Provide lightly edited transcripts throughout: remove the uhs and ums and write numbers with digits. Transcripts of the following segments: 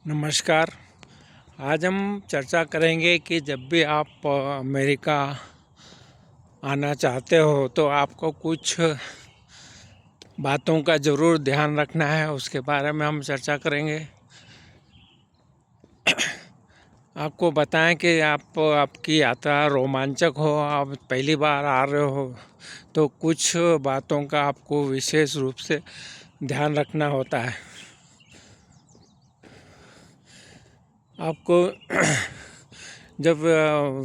नमस्कार। आज हम चर्चा करेंगे कि जब भी आप अमेरिका आना चाहते हो तो आपको कुछ बातों का ज़रूर ध्यान रखना है, उसके बारे में हम चर्चा करेंगे। आपको बताएं कि आपकी यात्रा रोमांचक हो, आप पहली बार आ रहे हो तो कुछ बातों का आपको विशेष रूप से ध्यान रखना होता है। आपको जब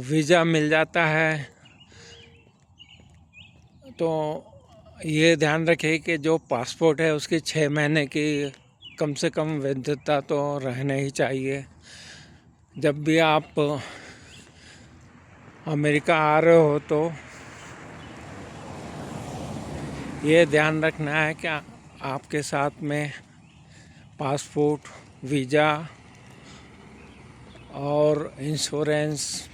वीज़ा मिल जाता है तो ये ध्यान रखें कि जो पासपोर्ट है उसकी 6 महीने की कम से कम वैधता तो रहना ही चाहिए। जब भी आप अमेरिका आ रहे हो तो ये ध्यान रखना है कि आपके साथ में पासपोर्ट, वीज़ा और इंश्योरेंस,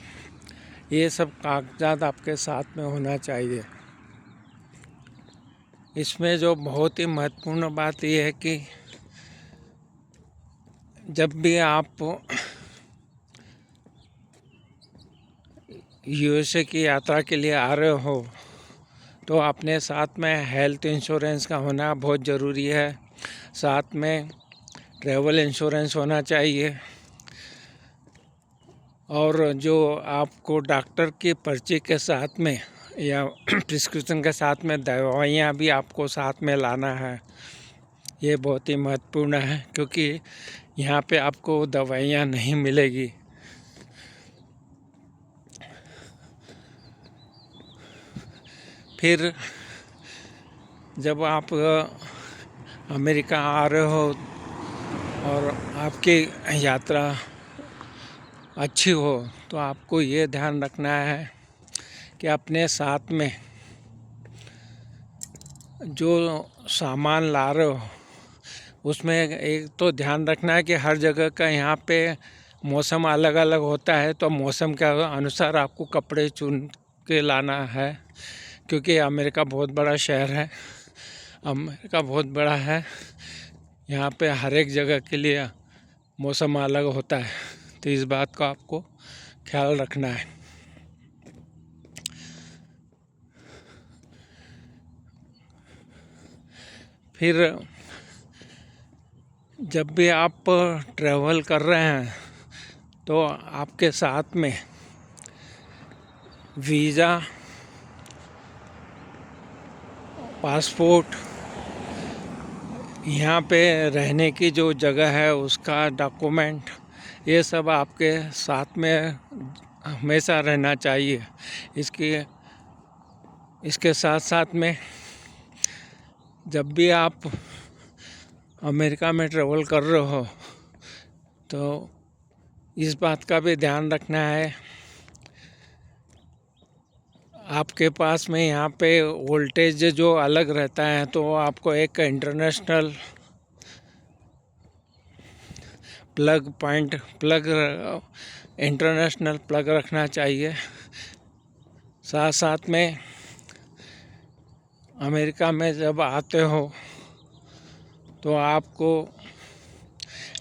ये सब कागजात आपके साथ में होना चाहिए। इसमें जो बहुत ही महत्वपूर्ण बात यह है कि जब भी आप यूएसए की यात्रा के लिए आ रहे हो तो अपने साथ में हेल्थ इंश्योरेंस का होना बहुत ज़रूरी है। साथ में ट्रैवल इंश्योरेंस होना चाहिए और जो आपको डॉक्टर की पर्ची के साथ में या प्रिस्क्रिप्शन के साथ में दवाइयाँ भी आपको साथ में लाना है। ये बहुत ही महत्वपूर्ण है क्योंकि यहाँ पे आपको दवाइयाँ नहीं मिलेगी। फिर जब आप अमेरिका आ रहे हो और आपकी यात्रा अच्छी हो तो आपको ये ध्यान रखना है कि अपने साथ में जो सामान ला रहे हो उसमें एक तो ध्यान रखना है कि हर जगह का यहाँ पे मौसम अलग अलग होता है, तो मौसम के अनुसार आपको कपड़े चुन के लाना है क्योंकि अमेरिका बहुत बड़ा शहर है, अमेरिका बहुत बड़ा है। यहाँ पे हर एक जगह के लिए मौसम अलग होता है, तो इस बात का आपको ख्याल रखना है। फिर जब भी आप ट्रैवल कर रहे हैं तो आपके साथ में वीज़ा, पासपोर्ट, यहाँ पे रहने की जो जगह है उसका डॉक्यूमेंट, ये सब आपके साथ में हमेशा रहना चाहिए। इसके साथ साथ में जब भी आप अमेरिका में ट्रैवल कर रहे हो तो इस बात का भी ध्यान रखना है आपके पास में यहाँ पे वोल्टेज जो अलग रहता है तो आपको एक इंटरनेशनल इंटरनेशनल प्लग रखना चाहिए। साथ साथ में अमेरिका में जब आते हो तो आपको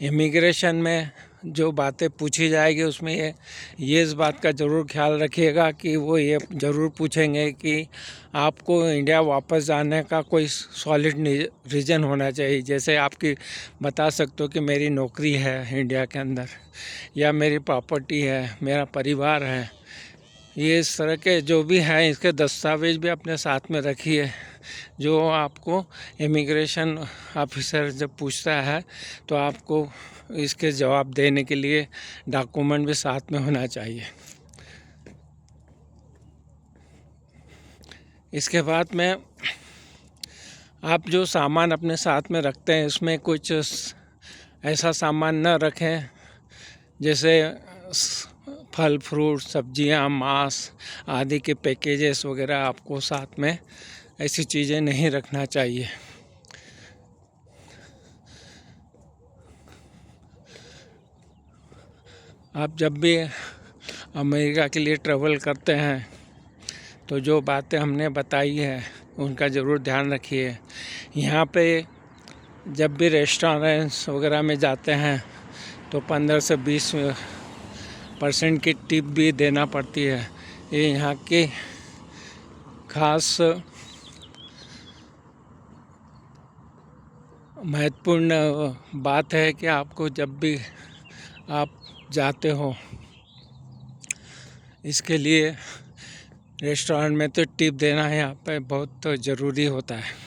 इमिग्रेशन में जो बातें पूछी जाएगी उसमें ये इस बात का ज़रूर ख्याल रखिएगा कि वो ये ज़रूर पूछेंगे कि आपको इंडिया वापस जाने का कोई सॉलिड रीज़न होना चाहिए। जैसे आपकी बता सकते हो कि मेरी नौकरी है इंडिया के अंदर, या मेरी प्रॉपर्टी है, मेरा परिवार है। ये इस तरह के जो भी हैं इसके दस्तावेज भी अपने साथ में रखिए, जो आपको इमिग्रेशन ऑफिसर जब पूछता है तो आपको इसके जवाब देने के लिए डॉक्यूमेंट भी साथ में होना चाहिए। इसके बाद में आप जो सामान अपने साथ में रखते हैं उसमें कुछ ऐसा सामान न रखें जैसे फल फ्रूट, सब्जियां, मांस आदि के पैकेजेस वगैरह आपको साथ में ऐसी चीज़ें नहीं रखना चाहिए। आप जब भी अमेरिका के लिए ट्रैवल करते हैं तो जो बातें हमने बताई है उनका ज़रूर ध्यान रखिए। यहाँ पे जब भी रेस्टोरेंट्स वगैरह में जाते हैं तो 15 से 20% की टिप भी देना पड़ती है। ये यहाँ की खास महत्वपूर्ण बात है कि आपको जब भी आप जाते हो, इसके लिए रेस्टोरेंट में तो टिप देना है यहाँ पे बहुत ज़रूरी होता है।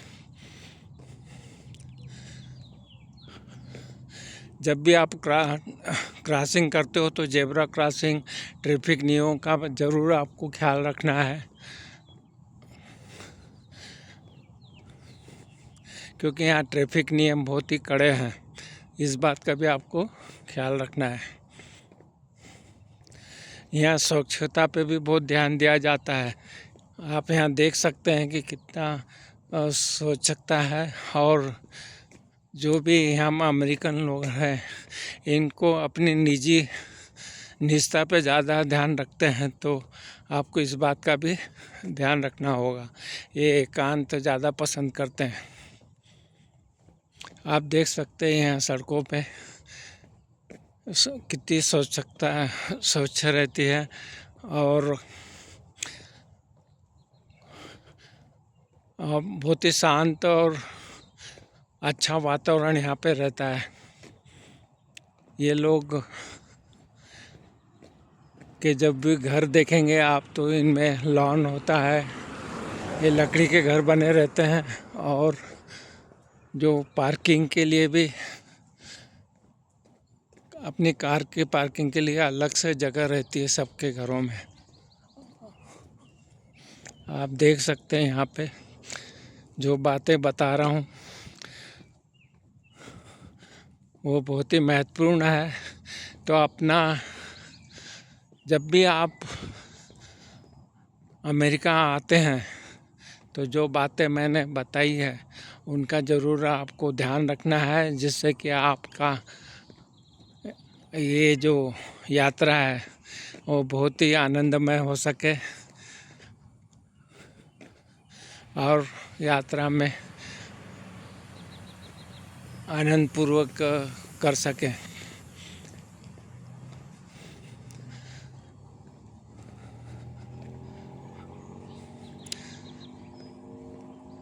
जब भी आप क्रॉसिंग करते हो तो जेब्रा क्रॉसिंग, ट्रैफिक नियमों का ज़रूर आपको ख्याल रखना है, क्योंकि यहाँ ट्रैफिक नियम बहुत ही कड़े हैं। इस बात का भी आपको ख्याल रखना है। यहाँ स्वच्छता पे भी बहुत ध्यान दिया जाता है। आप यहाँ देख सकते हैं कि कितना स्वच्छता है, और जो भी यहाँ अमेरिकन लोग हैं इनको अपनी निजी निजता पे ज़्यादा ध्यान रखते हैं, तो आपको इस बात का भी ध्यान रखना होगा। ये एकांत ज़्यादा पसंद करते हैं। आप देख सकते हैं यहाँ सड़कों पे कितनी स्वच्छ रहती है, और बहुत ही शांत और अच्छा वातावरण यहाँ पे रहता है। ये लोग के जब भी घर देखेंगे आप तो इनमें लॉन होता है, ये लकड़ी के घर बने रहते हैं, और जो पार्किंग के लिए भी अपनी कार की पार्किंग के लिए अलग से जगह रहती है सबके घरों में। आप देख सकते हैं यहाँ पे जो बातें बता रहा हूँ वो बहुत ही महत्वपूर्ण है। तो अपना जब भी आप अमेरिका आते हैं तो जो बातें मैंने बताई है उनका ज़रूर आपको ध्यान रखना है, जिससे कि आपका ये जो यात्रा है वो बहुत ही आनंदमय हो सके और यात्रा में आनंदपूर्वक कर सकें।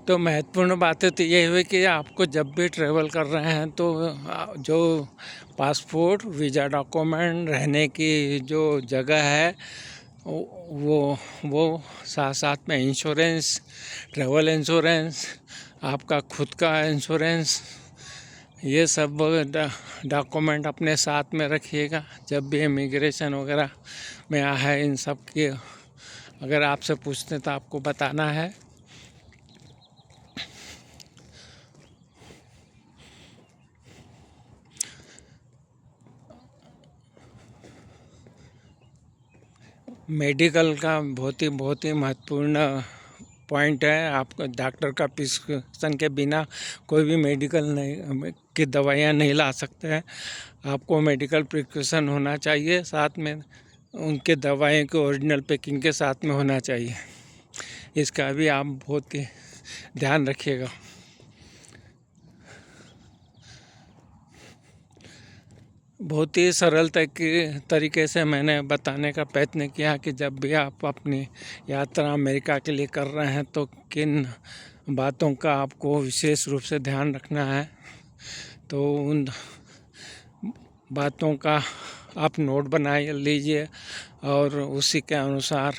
तो महत्वपूर्ण बातें तो ये हुई कि आपको जब भी ट्रैवल कर रहे हैं तो जो पासपोर्ट, वीज़ा डॉक्यूमेंट, रहने की जो जगह है वो साथ साथ में इंश्योरेंस, ट्रैवल इंश्योरेंस, आपका खुद का इंश्योरेंस, ये सब डॉक्यूमेंट अपने साथ में रखिएगा। जब भी इमिग्रेशन वगैरह में है इन सब की अगर आपसे पूछते तो आपको बताना है। मेडिकल का बहुत ही महत्वपूर्ण पॉइंट है। आपको डॉक्टर का प्रिस्क्रिप्शन के बिना कोई भी मेडिकल नहीं की दवाइयाँ नहीं ला सकते हैं। आपको मेडिकल प्रिस्क्रिप्शन होना चाहिए, साथ में उनके दवाइयों के ओरिजिनल पैकिंग के साथ में होना चाहिए। इसका भी आप बहुत ही ध्यान रखिएगा। बहुत ही सरल तरीके से मैंने बताने का प्रयत्न किया कि जब भी आप अपनी यात्रा अमेरिका के लिए कर रहे हैं तो किन बातों का आपको विशेष रूप से ध्यान रखना है। तो उन बातों का आप नोट बना लीजिए और उसी के अनुसार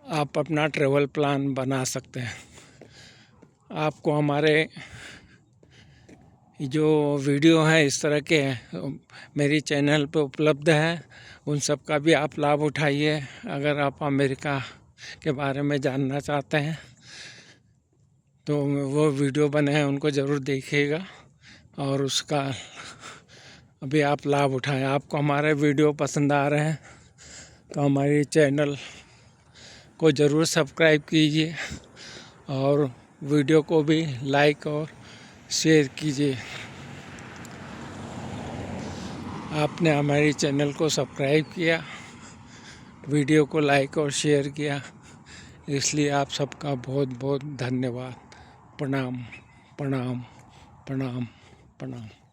आप अपना ट्रैवल प्लान बना सकते हैं। आपको हमारे जो वीडियो हैं इस तरह के मेरी चैनल पे उपलब्ध है, उन सब का भी आप लाभ उठाइए। अगर आप अमेरिका के बारे में जानना चाहते हैं तो वो वीडियो बने हैं उनको ज़रूर देखिएगा और उसका अभी आप लाभ उठाएं। आपको हमारे वीडियो पसंद आ रहे हैं तो हमारी चैनल को ज़रूर सब्सक्राइब कीजिए और वीडियो को भी लाइक और शेयर कीजिए। आपने हमारी चैनल को सब्सक्राइब किया, वीडियो को लाइक और शेयर किया, इसलिए आप सबका बहुत बहुत धन्यवाद। प्रणाम प्रणाम प्रणाम प्रणाम।